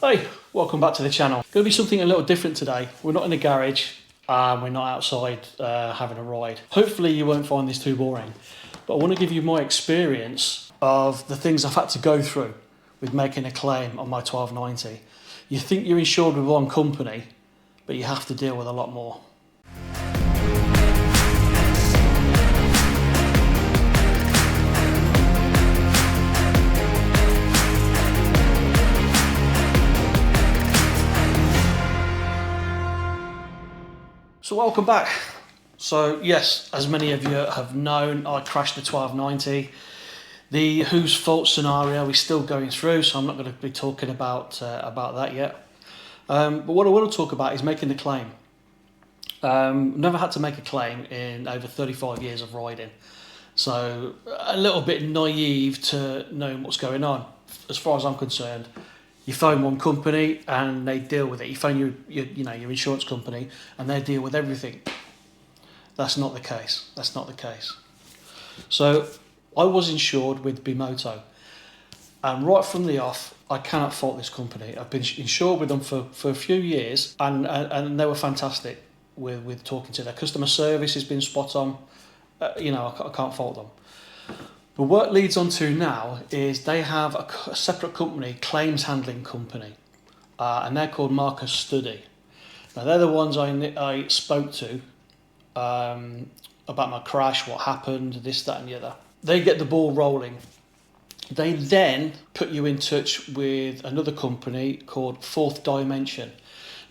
Hey, welcome back to the channel. Going to be something a little different today. We're not in a garage, we're not outside having a ride. Hopefully you won't find this too boring, but I want to give you my experience of the things I've had to go through with making a claim on my 1290. You think you're insured with one company, but you have to deal with a lot more. So welcome back. So yes, as many of you have known, I crashed the 1290. The whose fault scenario is still going through, so I'm not going to be talking about that yet. But what I want to talk about is making the claim. Never had to make a claim in over 35 years of riding, so a little bit naive to knowing what's going on. As far as I'm concerned, you phone one company and they deal with it. You phone your insurance company and they deal with everything. That's not the case. That's not the case. So I was insured with Bimoto, and right from the off, I cannot fault this company. I've been insured with them for a few years, and they were fantastic with talking to. Their customer service has been spot on. I can't fault them. But what leads on to now is they have a separate company, claims handling company, and they're called Marcus Study. Now they're the ones I spoke to about my crash, what happened, this, that and the other. They get the ball rolling. They then put you in touch with another company called Fourth Dimension.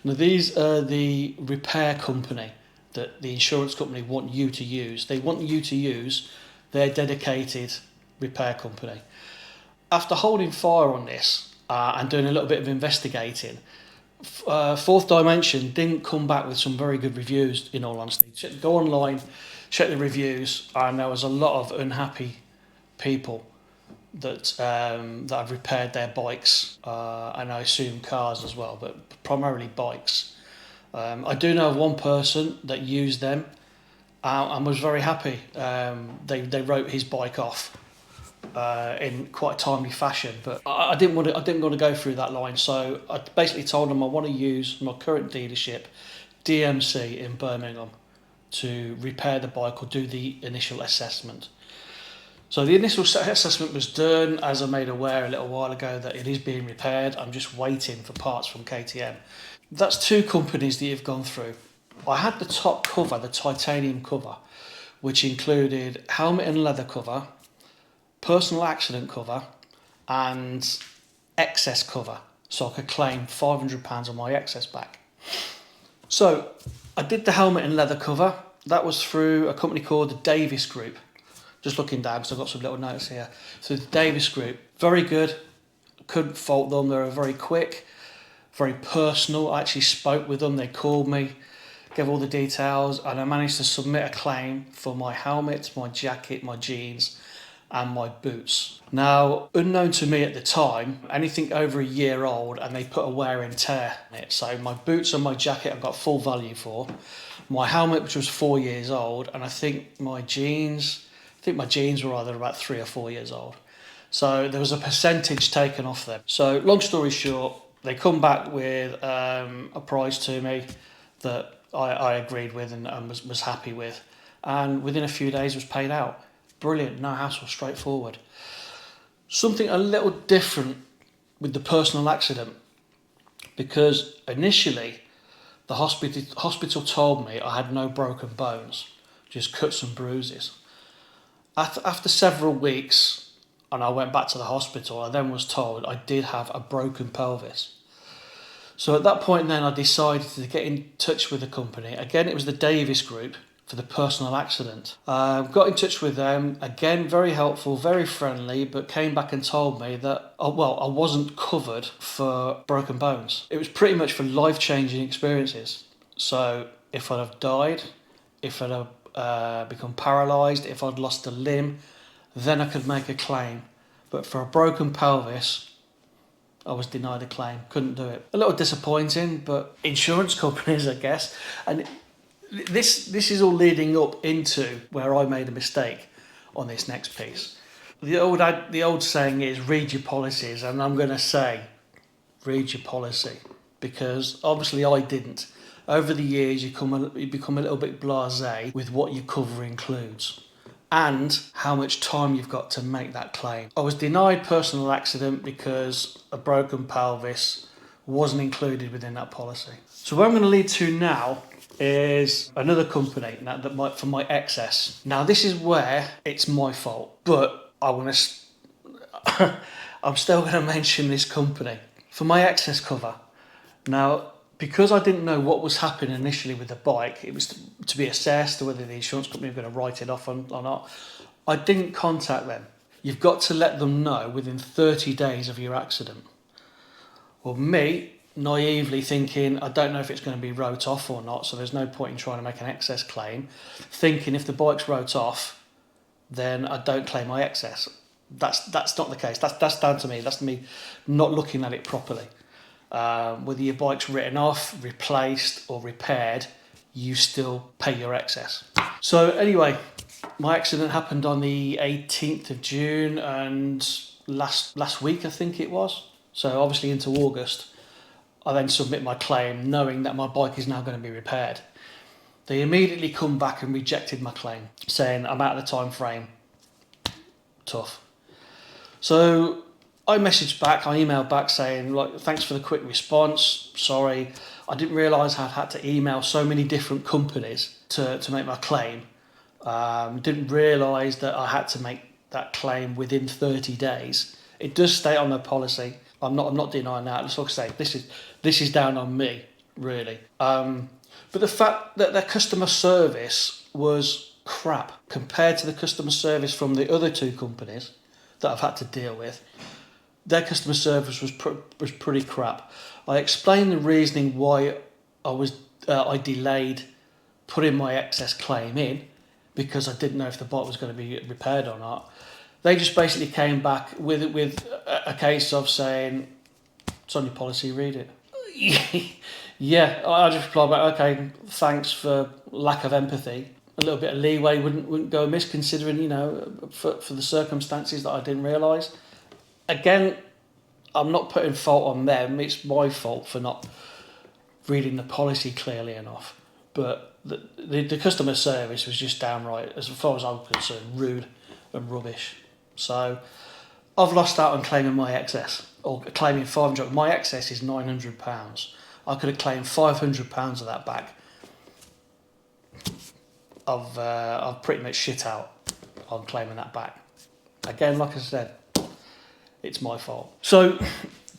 Now these are the repair company that the insurance company want you to use. They want you to use their dedicated repair company. After holding fire on this and doing a little bit of investigating, Fourth Dimension didn't come back with some very good reviews, in all honesty. Go online, check the reviews, and there was a lot of unhappy people that have repaired their bikes, and I assume cars as well, but primarily bikes. I do know of one person that used them and was very happy. They wrote his bike off in quite a timely fashion, but I didn't want to go through that line. So I basically told them I want to use my current dealership, DMC in Birmingham, to repair the bike or do the initial assessment. So the initial assessment was done, as I made aware a little while ago, that it is being repaired. I'm just waiting for parts from KTM. That's two companies that you've gone through. I had the top cover, the titanium cover, which included helmet and leather cover, personal accident cover, and excess cover, so I could claim £500 on my excess back. So I did the helmet and leather cover. That was through a company called the Davis Group. Just looking down because I've got some little notes here. So the Davis Group, very good. Couldn't fault them. They were very quick, very personal. I actually spoke with them. They called me, gave all the details, and I managed to submit a claim for my helmet, my jacket, my jeans, and my boots. Now, unknown to me at the time, anything over a year old, and they put a wear and tear in it. So my boots and my jacket I've got full value for. My helmet, which was 4 years old, and I think my jeans were either about 3 or 4 years old. So there was a percentage taken off them. So long story short, they come back with a price to me that I agreed with and was happy with. And within a few days was paid out. Brilliant, no hassle, straightforward. Something a little different with the personal accident, because initially the hospital told me I had no broken bones, just cuts and bruises. After several weeks, and I went back to the hospital, I then was told I did have a broken pelvis. So at that point then I decided to get in touch with the company. Again, it was the Davis Group for the personal accident. Got in touch with them, again, very helpful, very friendly, but came back and told me that, I wasn't covered for broken bones. It was pretty much for life-changing experiences. So if I'd have died, if I'd have become paralysed, if I'd lost a limb, then I could make a claim. But for a broken pelvis, I was denied a claim, couldn't do it. A little disappointing, but insurance companies, I guess. And this is all leading up into where I made a mistake on this next piece. The old saying is read your policies, and I'm going to say read your policy, because obviously I didn't. Over the years, you become a little bit blasé with what your cover includes and how much time you've got to make that claim. I was denied personal accident because a broken pelvis wasn't included within that policy. So where I'm going to lead to now is another company for my excess. Now this is where it's my fault, but I'm still going to mention this company for my excess cover. Now, because I didn't know what was happening initially with the bike, it was to be assessed, or whether the insurance company were going to write it off or not, I didn't contact them. You've got to let them know within 30 days of your accident. Well, me, naively thinking, I don't know if it's going to be wrote off or not, so there's no point in trying to make an excess claim, thinking if the bike's wrote off, then I don't claim my excess. That's not the case. That's down to me. That's me not looking at it properly. Whether your bike's written off, replaced or repaired, you still pay your excess. So anyway, my accident happened on the 18th of June, and last week I think it was. So obviously into August, I then submit my claim knowing that my bike is now going to be repaired. They immediately come back and rejected my claim, saying I'm out of the time frame. Tough. So I emailed back saying, like, thanks for the quick response. Sorry, I didn't realise I'd had to email so many different companies to make my claim. Didn't realise that I had to make that claim within 30 days. It does state on the policy. I'm not denying that. Let's like I say, this is down on me, really. But the fact that their customer service was crap compared to the customer service from the other two companies that I've had to deal with, their customer service was pretty crap. I explained the reasoning why I delayed putting my excess claim in, because I didn't know if the bike was going to be repaired or not. They just basically came back with a case of saying, it's on your policy, read it. Yeah, I just replied back, okay, thanks for lack of empathy. A little bit of leeway wouldn't go amiss, considering, for the circumstances that I didn't realise. Again, I'm not putting fault on them. It's my fault for not reading the policy clearly enough. But the customer service was just downright, as far as I'm concerned, rude and rubbish. So I've lost out on claiming my excess, or claiming £500. My excess is £900. I could have claimed £500 of that back. I've pretty much shit out on claiming that back. Again, like I said, it's my fault. So,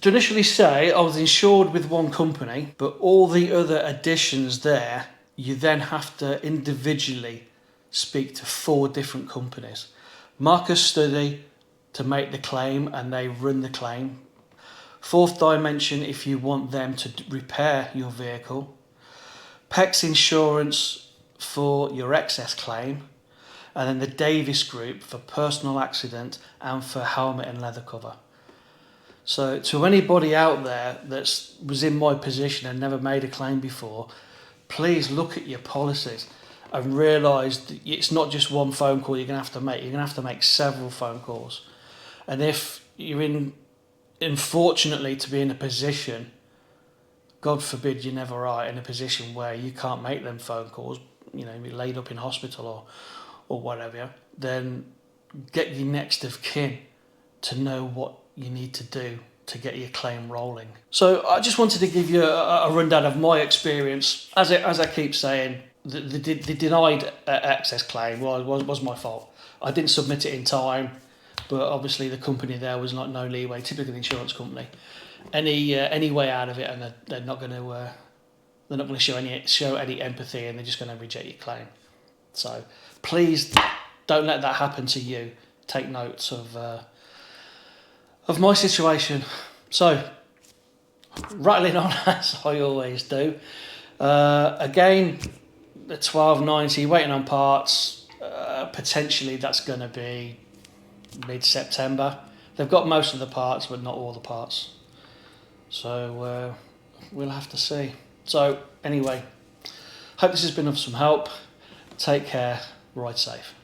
to initially say I was insured with one company, but all the other additions there, you then have to individually speak to 4 different companies. Mark a study to make the claim, and they run the claim. Fourth Dimension if you want them to repair your vehicle. PEX Insurance for your excess claim. And then the Davis Group for personal accident and for helmet and leather cover. So to anybody out there that was in my position and never made a claim before, please look at your policies and realise that it's not just one phone call you're going to have to make. You're going to have to make several phone calls. And if you're unfortunately to be in a position, God forbid you never are, in a position where you can't make them phone calls, be laid up in hospital or whatever, then get your next of kin to know what you need to do to get your claim rolling. So I just wanted to give you a rundown of my experience. As I keep saying, the denied excess claim was my fault. I didn't submit it in time, but obviously the company there was no leeway. Typical insurance company, any way out of it, and they're not going to show any empathy, and they're just going to reject your claim. So please don't let that happen to you. Take notes of my situation. So, rattling on as I always do. Again, the 1290 waiting on parts. Potentially that's going to be mid-September. They've got most of the parts, but not all the parts. So we'll have to see. So anyway, hope this has been of some help. Take care. Ride safe.